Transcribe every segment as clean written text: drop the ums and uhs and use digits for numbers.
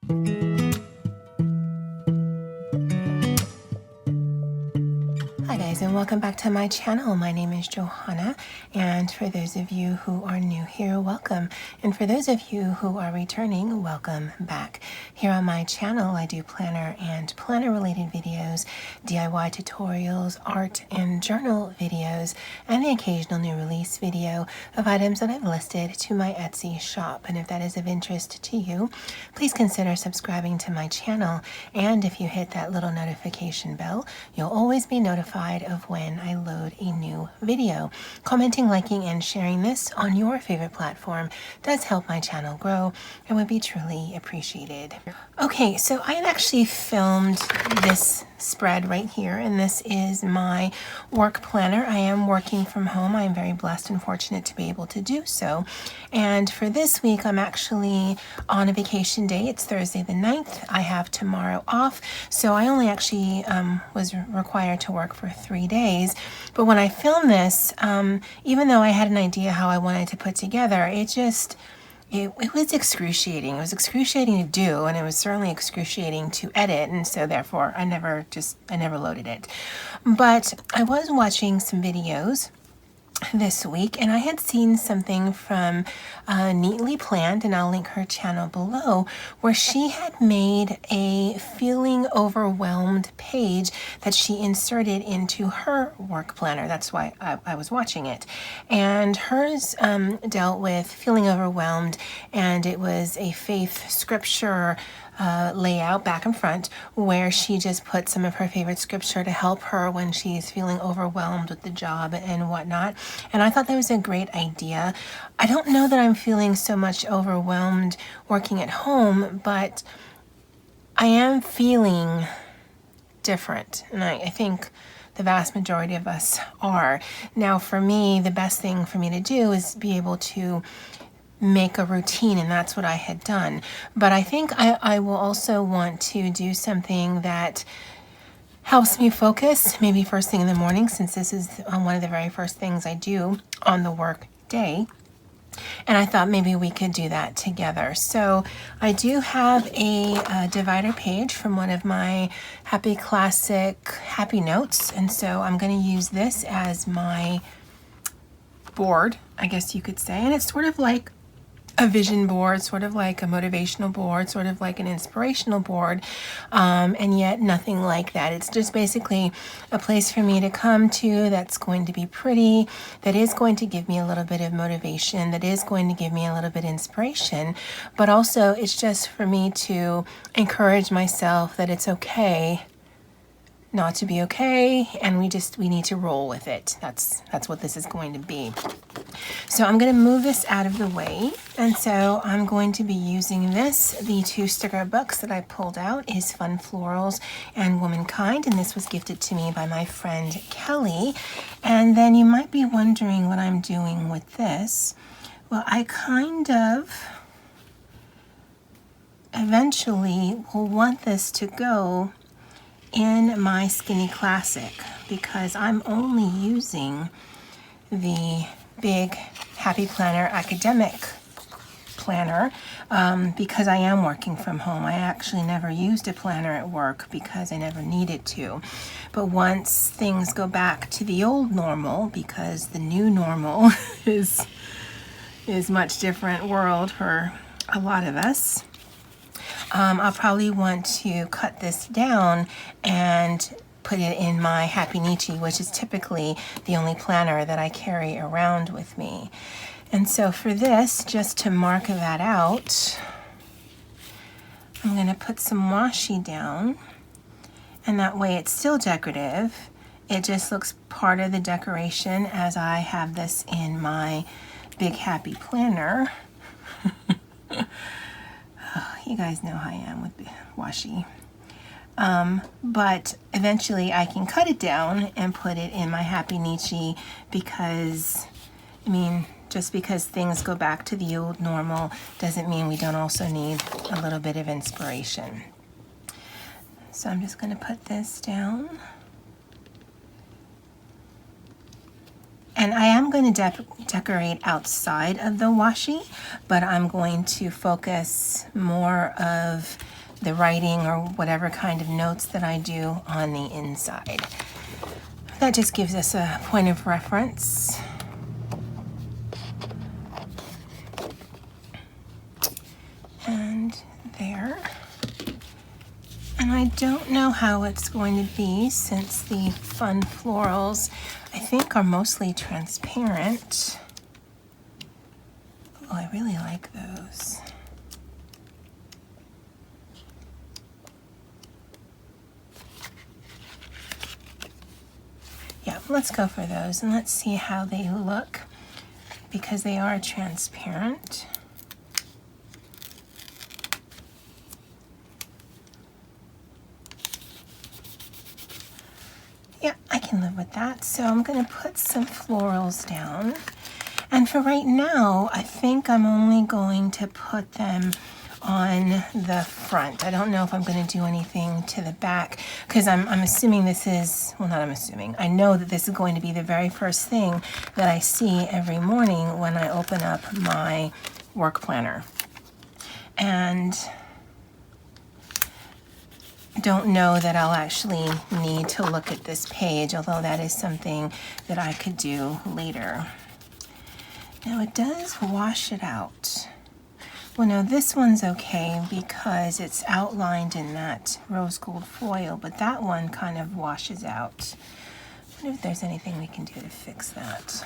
Hi guys, and welcome back to my channel. My name is Johanna, and for those of you who are new here, welcome. And for those of you who are returning, welcome back. Here on my channel, I do planner and planner related videos, DIY tutorials, art and journal videos, and the occasional new release video of items that I've listed to my Etsy shop. And if that is of interest to you, please consider subscribing to my channel. And if you hit that little notification bell, you'll always be notified of when I load a new video. Commenting, liking, and sharing this on your favorite platform does help my channel grow and would be truly appreciated. Okay, so I had actually filmed this spread right here, and this is my work planner. I am working from home. I am very blessed and fortunate to be able to do so. And for this week, I'm actually on a vacation day. It's Thursday the 9th. I have tomorrow off, so I only actually was required to work for 3 days. But when I filmed this, even though I had an idea how I wanted to put together, it was excruciating. It was excruciating to do, and it was certainly excruciating to edit, and so therefore I never loaded it. But I was watching some videos this week, and I had seen something from Neatly Planned, and I'll link her channel below, where she had made a feeling overwhelmed page that she inserted into her work planner. That's why I was watching it. And hers dealt with feeling overwhelmed, and it was a faith scripture layout back and front, where she just put some of her favorite scripture to help her when she's feeling overwhelmed with the job and whatnot. And I thought that was a great idea. I don't know that I'm feeling so much overwhelmed working at home, but I am feeling different, and I think the vast majority of us are. Now, for me, the best thing for me to do is be able to make a routine, and that's what I had done. But I think I will also want to do something that helps me focus, maybe first thing in the morning, since this is one of the very first things I do on the work day. And I thought maybe we could do that together. So I do have a divider page from one of my Happy Classic Happy Notes, and so I'm going to use this as my board, I guess you could say. And it's sort of like a vision board, sort of like a motivational board, sort of like an inspirational board, and yet nothing like that. It's just basically a place for me to come to that's going to be pretty, that is going to give me a little bit of motivation, that is going to give me a little bit of inspiration, but also it's just for me to encourage myself that it's okay not to be okay, and we need to roll with it. That's what this is going to be. So I'm going to move this out of the way, and so I'm going to be using this. The 2 sticker books that I pulled out is Fun Florals and Womankind, and this was gifted to me by my friend Kelly. And then you might be wondering what I'm doing with this. Well, I kind of eventually will want this to go in my Skinny Classic, because I'm only using the big Happy Planner academic planner because I am working from home. I actually never used a planner at work because I never needed to. But once things go back to the old normal, because the new normal is much different world for a lot of us, I'll probably want to cut this down and put it in my Happy Nietzsche, which is typically the only planner that I carry around with me. And so for this, just to mark that out, I'm going to put some washi down, and that way it's still decorative. It just looks part of the decoration as I have this in my big Happy Planner. You guys know how I am with washi. But eventually I can cut it down and put it in my Happy Nietzsche, because, I mean, just because things go back to the old normal doesn't mean we don't also need a little bit of inspiration. So I'm just going to put this down. And I am going to decorate outside of the washi, but I'm going to focus more of the writing or whatever kind of notes that I do on the inside. That just gives us a point of reference. And there. And I don't know how it's going to be since the Fun Florals, I think, are mostly transparent. Oh, I really like those. Yeah, let's go for those and let's see how they look because they are transparent. Yeah, I can live with that. So I'm going to put some florals down. And for right now, I think I'm only going to put them on the front. I don't know if I'm going to do anything to the back because I'm assuming this is, well, not I'm assuming, I know that this is going to be the very first thing that I see every morning when I open up my work planner. And don't know that I'll actually need to look at this page, although that is something that I could do later. Now it does wash it out. Well, no, this one's okay because it's outlined in that rose gold foil, but that one kind of washes out. I wonder if there's anything we can do to fix that.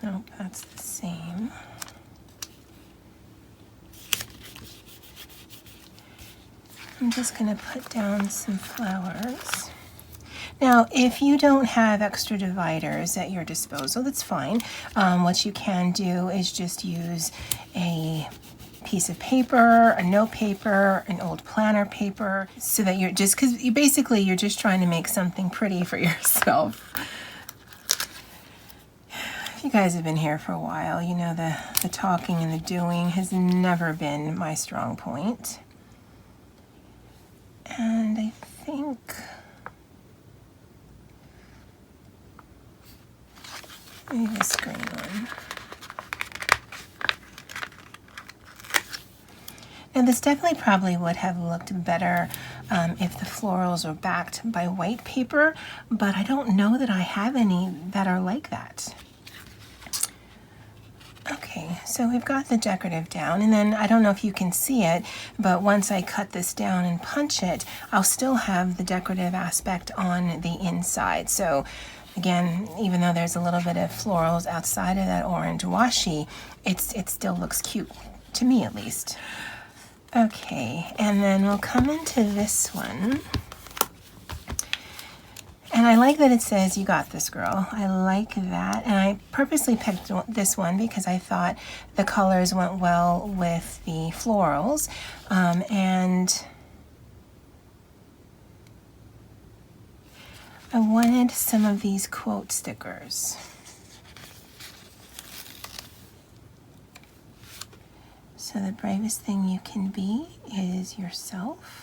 Nope, that's the same. I'm just going to put down some flowers. Now, if you don't have extra dividers at your disposal, that's fine. What you can do is just use a piece of paper, a note paper, an old planner paper, so that you're just, because you're just trying to make something pretty for yourself. If you guys have been here for a while, you know the talking and the doing has never been my strong point. And I think maybe this green one. Now this definitely probably would have looked better if the florals are backed by white paper, but I don't know that I have any that are like that. Okay, so we've got the decorative down, and then I don't know if you can see it, but once I cut this down and punch it, I'll still have the decorative aspect on the inside. So again, even though there's a little bit of florals outside of that orange washi, it still looks cute, to me at least. Okay, and then we'll come into this one. And I like that it says, "You got this, girl." I like that. And I purposely picked this one because I thought the colors went well with the florals. And I wanted some of these quote stickers. So the bravest thing you can be is yourself.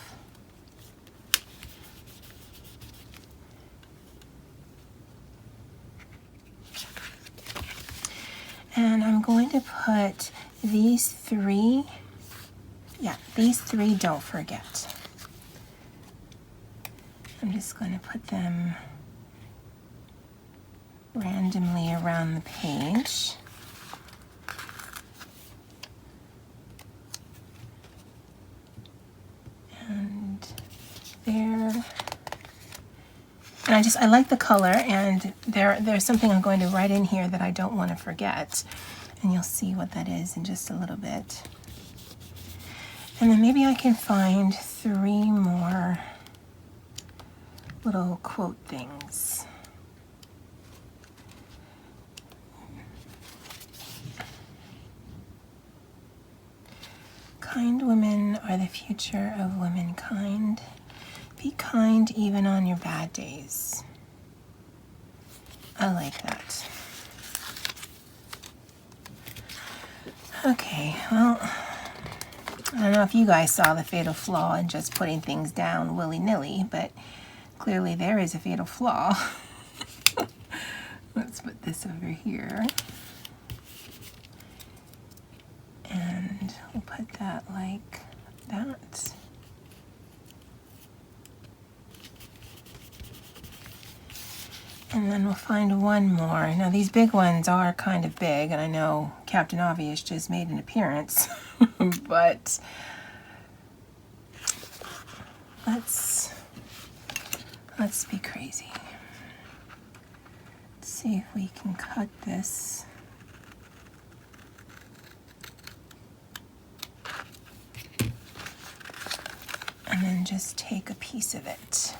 And I'm going to put these three, don't forget. I'm just going to put them randomly around the page. And there. And I like the color, and there's something I'm going to write in here that I don't want to forget. And you'll see what that is in just a little bit. And then maybe I can find 3 more little quote things. Kind women are the future of womankind. Be kind even on your bad days. I like that. Okay, well, I don't know if you guys saw the fatal flaw in just putting things down willy-nilly, but clearly there is a fatal flaw. Let's put this over here. put that like that. And then we'll find one more. Now these big ones are kind of big, and I know Captain Obvious just made an appearance, but let's be crazy. Let's see if we can cut this. And then just take a piece of it.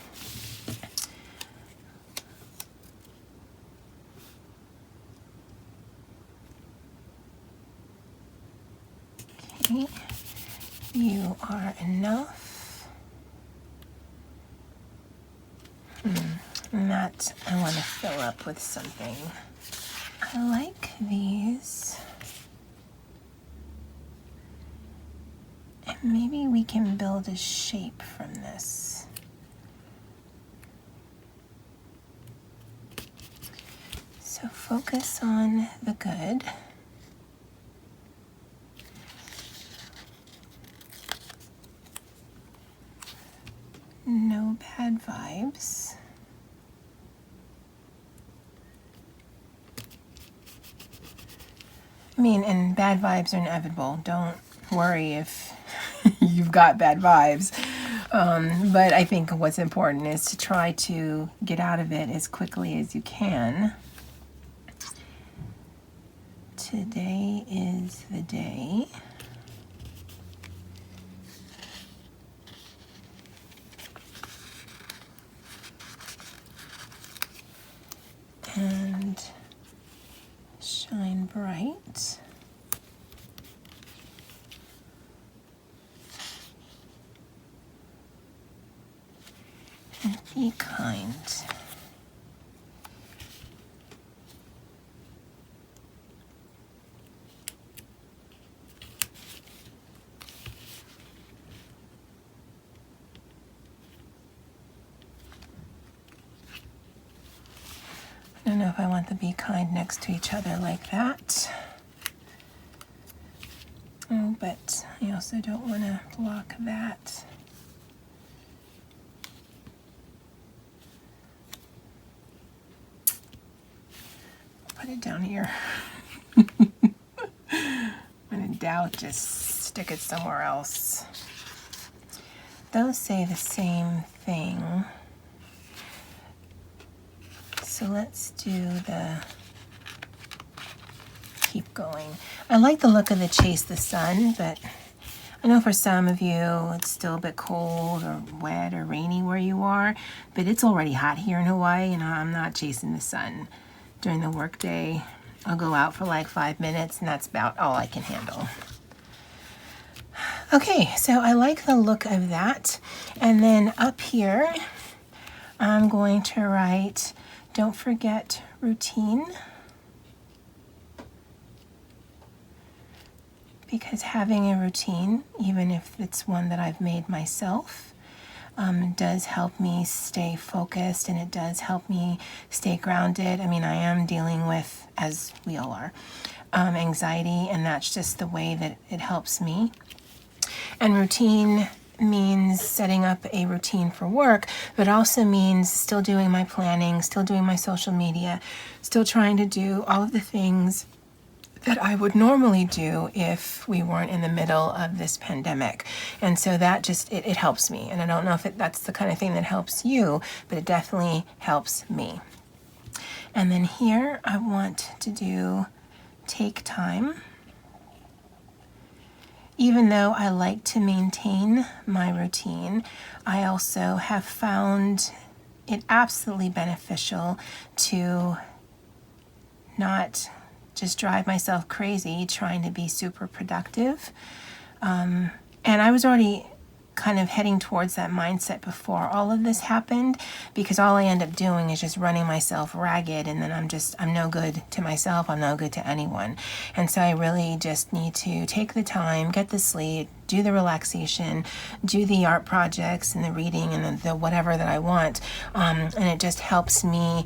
Okay, you are enough. And that I want to fill up with something. I like these. And maybe we can build a shape from this. So focus on the good. No bad vibes. I mean, and bad vibes are inevitable. Don't worry if you've got bad vibes. But I think what's important is to try to get out of it as quickly as you can. Today is the day. And shine bright. And be kind. I don't know if I want the be kind next to each other like that. Oh, but I also don't want to block that. Put it down here. When in doubt, just stick it somewhere else. Those say the same thing. So let's do the keep going. I like the look of the chase the sun, but I know for some of you it's still a bit cold or wet or rainy where you are, but it's already hot here in Hawaii, and I'm not chasing the sun during the workday. I'll go out for like 5 minutes, and that's about all I can handle. Okay, so I like the look of that. And then up here, I'm going to write, don't forget routine. Because having a routine, even if it's one that I've made myself, does help me stay focused, and it does help me stay grounded. I mean, I am dealing with, as we all are, anxiety, and that's just the way that it helps me. And routine means setting up a routine for work, but also means still doing my planning, still doing my social media, still trying to do all of the things that I would normally do if we weren't in the middle of this pandemic. And so that just, it helps me. And I don't know if that's the kind of thing that helps you, but it definitely helps me. And then here I want to do take time. Even though I like to maintain my routine, I also have found it absolutely beneficial to not just drive myself crazy trying to be super productive. And I was already kind of heading towards that mindset before all of this happened, because all I end up doing is just running myself ragged, and then I'm no good to myself, I'm no good to anyone. And so I really just need to take the time, get the sleep, do the relaxation, do the art projects and the reading and the whatever that I want. And it just helps me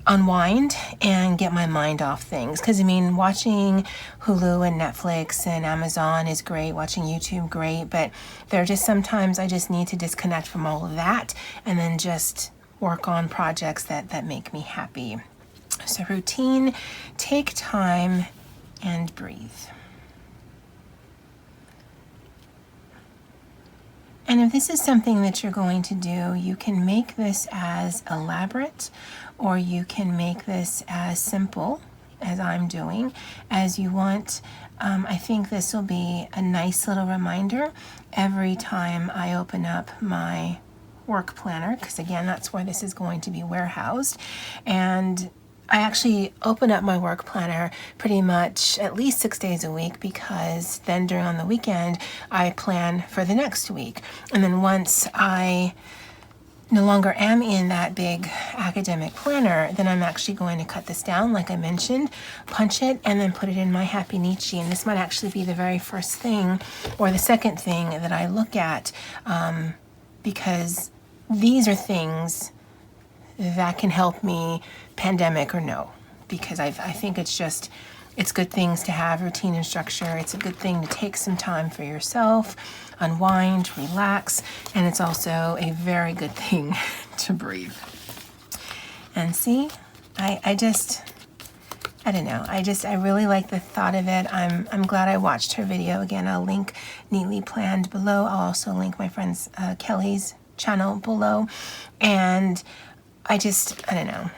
unwind and get my mind off things. Because I mean, watching Hulu and Netflix and Amazon is great, watching YouTube great, but there are just sometimes I just need to disconnect from all of that and then just work on projects that make me happy. So routine, take time and breathe. And if this is something that you're going to do, you can make this as elaborate or you can make this as simple as I'm doing as you want. I think this will be a nice little reminder every time I open up my work planner, because again, that's where this is going to be warehoused. And I actually open up my work planner pretty much at least 6 days a week, because then during the weekend I plan for the next week. And then once I no longer am in that big academic planner, then I'm actually going to cut this down, like I mentioned, punch it, and then put it in my Happy Nietzsche. And this might actually be the very first thing or the second thing that I look at, because these are things that can help me, pandemic or no, because I think it's good things to have routine and structure. It's a good thing to take some time for yourself, unwind, relax, and it's also a very good thing to breathe. And see, I don't know. I really like the thought of it. I'm glad I watched her video. Again, I'll link Neatly Planned below. I'll also link my friend's Kelly's channel below. And I don't know.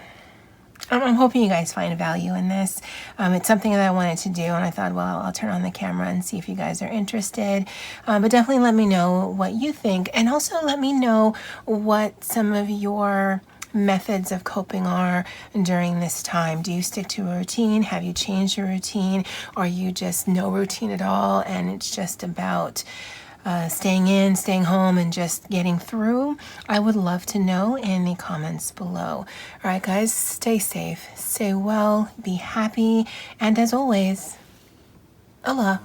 I'm hoping you guys find value in this. It's something that I wanted to do, and I thought, well, I'll turn on the camera and see if you guys are interested. But definitely let me know what you think, and also let me know what some of your methods of coping are during this time. Do you stick to a routine? Have you changed your routine? Are you just no routine at all, and it's just about staying in, staying home, and just getting through? I would love to know in the comments below. All right, guys, stay safe, stay well, be happy, and as always, Allah.